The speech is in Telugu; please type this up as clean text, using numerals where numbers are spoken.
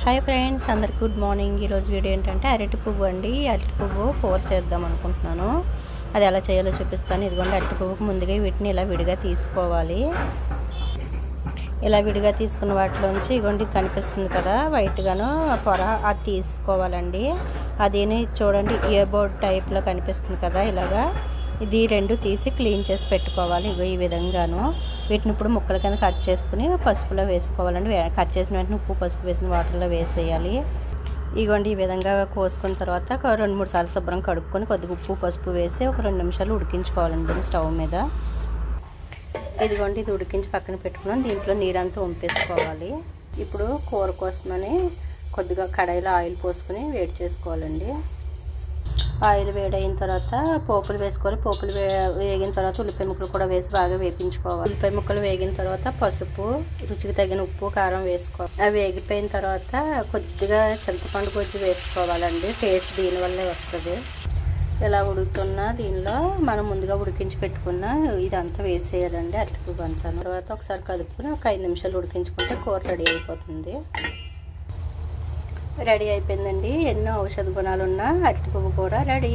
హాయ్ ఫ్రెండ్స్, అందరికి గుడ్ మార్నింగ్. ఈరోజు వీడియో ఏంటంటే అరటి పువ్వు అండి. అరటి పువ్వు కూర చేద్దాం అనుకుంటున్నాను. అది ఎలా చేయాలో చూపిస్తాను. ఇదిగోండి, అరటి పువ్వుకు ముందుగా వీటిని ఇలా విడిగా తీసుకోవాలి. ఇలా విడిగా తీసుకున్న వాటిలోంచి ఇదిగోండి కనిపిస్తుంది కదా వైట్గాను పొర, అది తీసుకోవాలండి. అదేని చూడండి ఇయర్ బోర్డ్ టైప్లో కనిపిస్తుంది కదా, ఇలాగా ఇది రెండు తీసి క్లీన్ చేసి పెట్టుకోవాలి. ఇగో ఈ విధంగాను వీటిని ఇప్పుడు ముక్కల కింద కట్ చేసుకుని పసుపులో వేసుకోవాలండి. కట్ చేసిన వెంటనే ఉప్పు పసుపు వేసిన వాటర్లో వేసేయాలి. ఇగోండి ఈ విధంగా కోసుకున్న తర్వాత 2-3 సార్లు శుభ్రం కడుక్కొని కొద్దిగా ఉప్పు పసుపు వేసి ఒక 2 నిమిషాలు ఉడికించుకోవాలండి దీన్ని స్టవ్ మీద. ఇదిగోండి ఇది ఉడికించి పక్కన పెట్టుకున్నాను. దీంట్లో నీరంతా వంపేసుకోవాలి. ఇప్పుడు కూర కోసమని కొద్దిగా కడాయిలో ఆయిల్ పోసుకొని వేడి చేసుకోవాలండి. ఆయిల్ వేడైన తర్వాత పోపులు వేసుకోవాలి. పోపులు వేగిన తర్వాత ఉల్లిపాయ ముక్కలు కూడా వేసి బాగా వేపించుకోవాలి. ఉల్లిపాయ ముక్కలు వేగిన తర్వాత పసుపు, రుచికి తగిన ఉప్పు, కారం వేసుకోవాలి. అవి వేగిపోయిన తర్వాత కొద్దిగా చింతపండు గుజ్జు వేసుకోవాలండి. టేస్ట్ దీనివల్లే వస్తుంది. ఇలా ఉడుకుతున్న దీనిలో మనం ముందుగా ఉడికించి పెట్టుకున్న ఇదంతా వేసేయాలండి, అరటి పువ్వు అంతా. తర్వాత ఒకసారి కలుపుకొని ఒక 5 నిమిషాలు ఉడికించుకుంటే కూర రెడీ అయిపోతుంది. రెడీ అయిపోయిందండి. ఎన్నో ఔషధ గుణాలున్న అరటి పువ్వు కూర రెడీ.